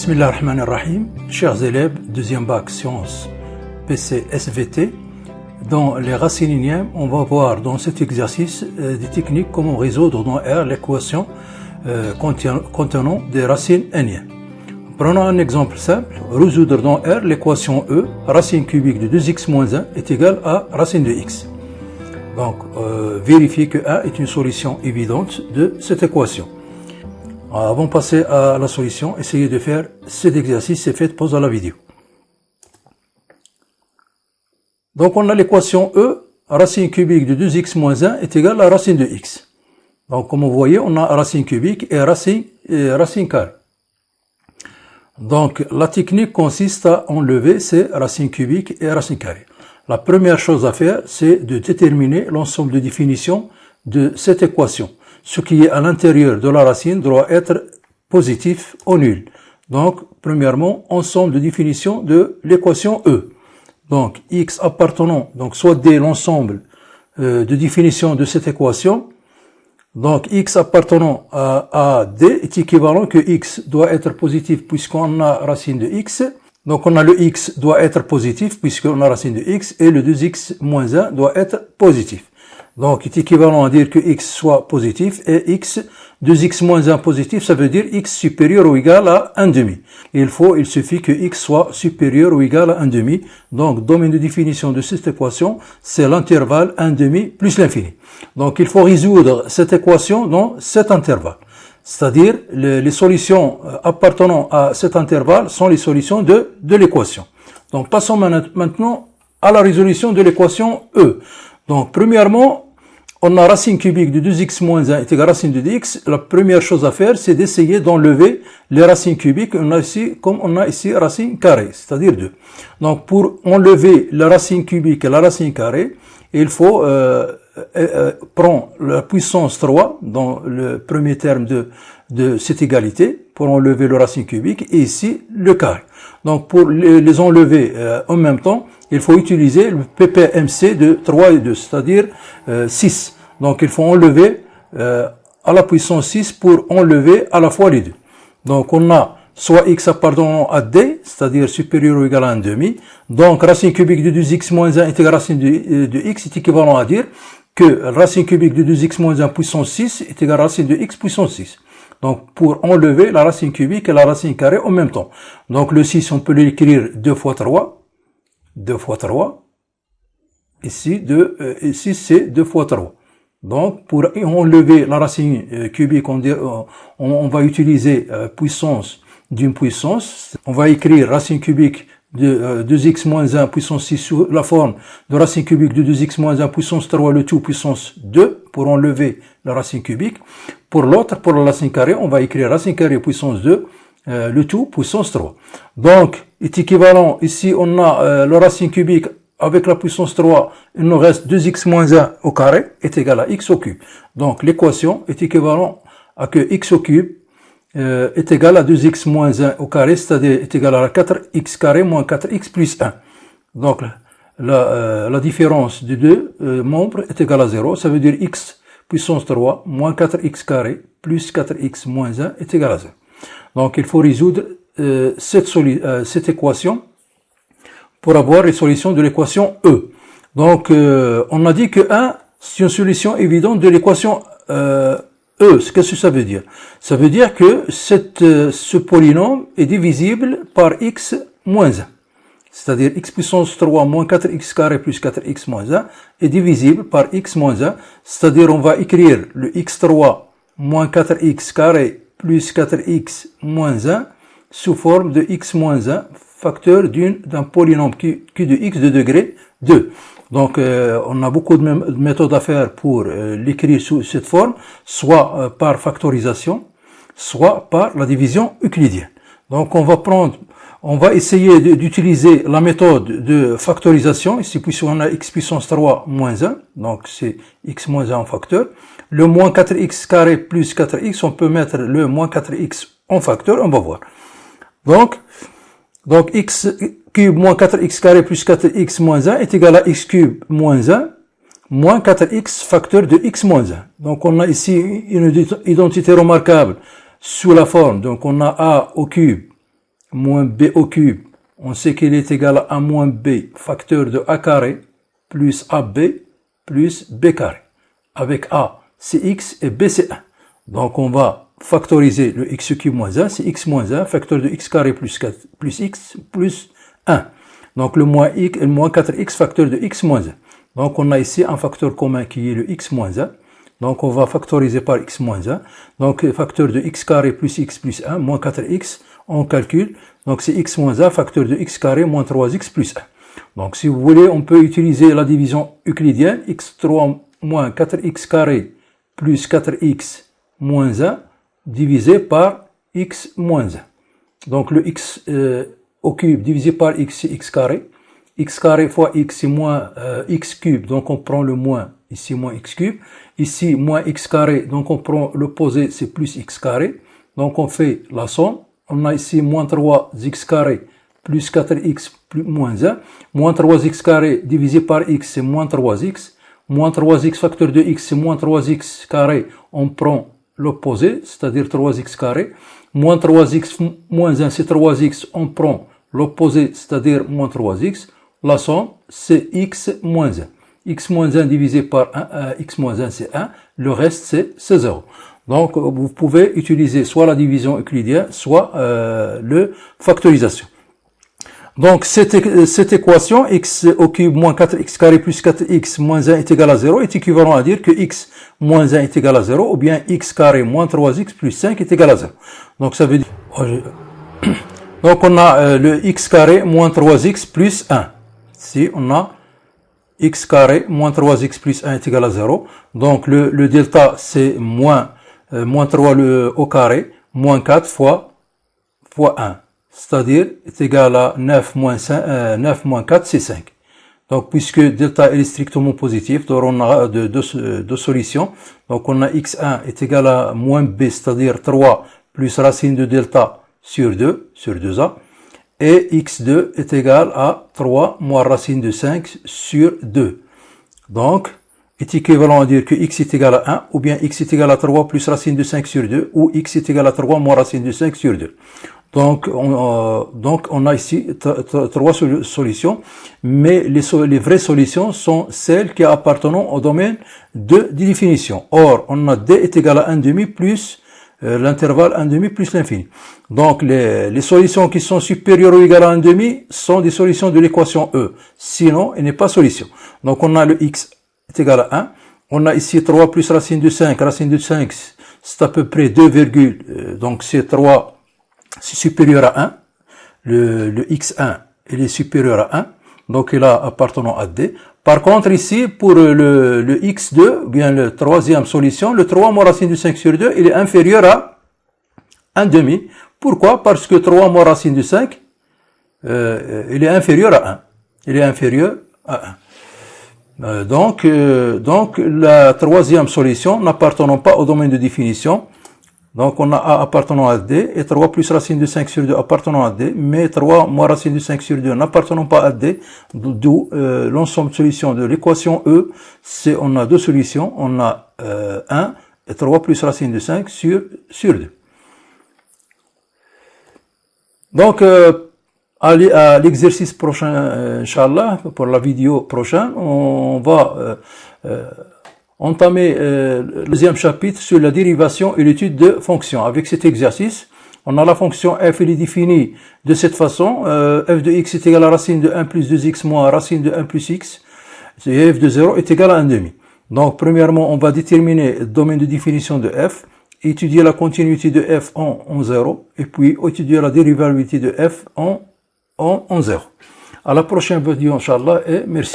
Bismillahirrahmanirrahim, chers élèves, deuxième bac sciences PC SVT. Dans les racines énièmes, on va voir dans cet exercice des techniques comment résoudre dans R l'équation contenant des racines énièmes. Prenons un exemple simple, résoudre dans R l'équation E, racine cubique de 2x moins 1 est égale à racine de x. Donc, vérifiez que A est une solution évidente de cette équation. Avant de passer à la solution, essayez de faire cet exercice et faites pause à la vidéo. Donc on a l'équation E, racine cubique de 2x moins 1 est égale à racine de x. Donc comme vous voyez, on a racine cubique et racine carrée. Donc la technique consiste à enlever ces racines cubiques et racines carrées. La première chose à faire, c'est de déterminer l'ensemble de définitions de cette équation. Ce qui est à l'intérieur de la racine doit être positif ou nul. Donc, premièrement, ensemble de définition de l'équation E. Donc, x appartenant, donc soit D l'ensemble de définition de cette équation. Donc, x appartenant à D est équivalent que x doit être positif puisqu'on a racine de x. Donc, on a le x doit être positif puisqu'on a racine de x et le 2x moins 1 doit être positif. Donc, il est équivalent à dire que x soit positif et x, 2x moins 1 positif, ça veut dire x supérieur ou égal à 1 demi. Il suffit que x soit supérieur ou égal à 1 demi. Donc, domaine de définition de cette équation, c'est l'intervalle 1 demi plus l'infini. Donc, il faut résoudre cette équation dans cet intervalle. C'est-à-dire, les solutions appartenant à cet intervalle sont les solutions de l'équation. Donc, passons maintenant à la résolution de l'équation E. Donc, premièrement, on a racine cubique de 2x moins 1 est égal à racine de x. La première chose à faire, c'est d'essayer d'enlever les racines cubiques. Comme on a ici racine carrée, c'est-à-dire 2. Donc, pour enlever la racine cubique et la racine carrée, il faut prendre la puissance 3 dans le premier terme de cette égalité pour enlever le racine cubique et ici le carré. Donc, pour les enlever en même temps, il faut utiliser le PPMC de 3 et 2, c'est-à-dire 6. Donc, il faut enlever à la puissance 6 pour enlever à la fois les deux. Donc, on a soit x appartenant à D, c'est-à-dire supérieur ou égal à 1 demi. Donc, racine cubique de 2x moins 1 est égal à racine de x, est équivalent à dire que racine cubique de 2x moins 1 puissance 6 est égal à racine de x puissance 6. Donc, pour enlever la racine cubique et la racine carrée en même temps. Donc, le 6, on peut l'écrire 2 fois 3. 2 fois 3. Ici, c'est 2 fois 3. Donc, pour enlever la racine cubique, on va utiliser puissance d'une puissance. On va écrire racine cubique de 2x moins 1 puissance 6 sous la forme de racine cubique de 2x moins 1 puissance 3 le tout puissance 2 pour enlever la racine cubique. Pour l'autre, pour la racine carrée, on va écrire racine carrée puissance 2 le tout puissance 3. Donc, est équivalent, ici on a la racine cubique avec la puissance 3, il nous reste 2x moins 1 au carré est égal à x au cube. Donc, l'équation est équivalent à que x au cube est égal à 2x moins 1 au carré, c'est-à-dire est égal à 4x carré moins 4x plus 1. Donc, la différence des deux membres est égale à 0, ça veut dire x puissance 3 moins 4x carré plus 4x moins 1 est égal à 0. Donc, il faut résoudre cette équation pour avoir les solutions de l'équation E. Donc, on a dit que 1, c'est une solution évidente de l'équation E. Qu'est-ce que ça veut dire? Ça veut dire que ce polynôme est divisible par x moins 1. C'est-à-dire x puissance 3 moins 4x carré plus 4x moins 1 est divisible par x moins 1. C'est-à-dire on va écrire le x3 moins 4x carré plus 4x moins 1 sous forme de x moins 1 facteur d'un polynôme q de x de degré 2. Donc, on a beaucoup de méthodes à faire pour l'écrire sous cette forme, soit par factorisation, soit par la division euclidienne. Donc, on va essayer d'utiliser la méthode de factorisation. Ici, puisqu'on a x puissance 3 moins 1, donc c'est x moins 1 en facteur. Le moins 4x carré plus 4x, on peut mettre le moins 4x en facteur, on va voir. Donc x cube moins 4x carré plus 4x moins 1 est égal à x cube moins 1 moins 4x facteur de x moins 1. Donc on a ici une identité remarquable sous la forme. Donc on a a au cube moins b au cube, on sait qu'il est égal à a moins b facteur de a carré plus ab plus b carré. Avec a, c'est x et b, c'est 1. Donc, on va factoriser le x cube moins 1, c'est x moins 1, facteur de x carré plus 4, plus x plus 1. Donc, le moins 4x facteur de x moins 1. Donc, on a ici un facteur commun qui est le x moins 1. Donc, on va factoriser par x moins 1. Donc, facteur de x carré plus x plus 1, moins 4x, on calcule. Donc, c'est x moins 1, facteur de x carré moins 3x plus 1. Donc, si vous voulez, on peut utiliser la division euclidienne, x3 moins 4x carré plus 4x moins 1 divisé par x moins 1. Donc, le x au cube divisé par x, c'est x carré. X carré fois x, c'est moins x cube. Donc, on prend le moins, ici moins x cube. Ici, moins x carré, donc on prend l'opposé, c'est plus x carré. Donc, on fait la somme. On a ici moins 3x carré plus 4x plus moins 1. Moins 3x carré divisé par x, c'est moins 3x. Moins 3x facteur de x, c'est moins 3x carré. On prend l'opposé, c'est-à-dire 3x carré. Moins 3x moins 1, c'est 3x. On prend l'opposé, c'est-à-dire moins 3x. La somme, c'est x moins 1. X moins 1 divisé par 1, x moins 1, c'est 1. Le reste, c'est 0. Donc, vous pouvez utiliser soit la division euclidienne, soit le factorisation. Donc, cette équation, x au cube moins 4x carré plus 4x moins 1 est égal à 0, est équivalent à dire que x moins 1 est égal à 0, ou bien x carré moins 3x plus 5 est égal à 0. Donc, ça veut dire... Donc, on a le x carré moins 3x plus 1. Ici, on a x carré moins 3x plus 1 est égal à 0. Donc, le delta, c'est moins 3 au carré, moins 4 fois 1. C'est-à-dire, est égal à 9 moins 4, c'est 5. Donc, puisque delta est strictement positif, donc on a deux solutions. Donc, on a x1 est égal à moins b, c'est-à-dire 3 plus racine de delta sur 2a. Et x2 est égal à 3 moins racine de 5 sur 2. Donc, est équivalent à dire que x est égal à 1, ou bien x est égal à 3 plus racine de 5 sur 2, ou x est égal à 3 moins racine de 5 sur 2. Donc, on a ici trois solutions, mais les vraies solutions sont celles qui appartiennent au domaine de définition. Or, on a d est égal à 1,5 plus l'intervalle 1,5 plus l'infini. Donc, les solutions qui sont supérieures ou égales à 1,5 sont des solutions de l'équation E. Sinon, il n'est pas solution. Donc, on a le x est égal à 1. On a ici 3 plus racine de 5. Racine de 5, c'est à peu près 2, donc c'est 3. C'est supérieur à 1, le x1 il est supérieur à 1, donc il a appartenant à d. Par contre ici, pour le x2, bien le troisième solution, le 3 moins racine de 5 sur 2, il est inférieur à 1,5. Pourquoi? Parce que 3 moins racine de 5, il est inférieur à 1. Il est inférieur à 1. Donc la troisième solution n'appartenant pas au domaine de définition. Donc, on a A appartenant à D et 3 plus racine de 5 sur 2 appartenant à D, mais 3 moins racine de 5 sur 2 n'appartenant pas à D, d'où l'ensemble de solutions de l'équation E, on a deux solutions, on a 1 et 3 plus racine de 5 sur 2. Donc, à l'exercice prochain, Inch'Allah, pour la vidéo prochaine, on va entamer le deuxième chapitre sur la dérivation et l'étude de fonctions. Avec cet exercice, on a la fonction f, elle est définie de cette façon. F de x est égal à racine de 1 plus 2x moins racine de 1 plus x. Et f de 0 est égal à 1,5. Donc, premièrement, on va déterminer le domaine de définition de f, étudier la continuité de f en 0, et puis étudier la dérivabilité de f en 0. À la prochaine vidéo, Inch'Allah, et merci.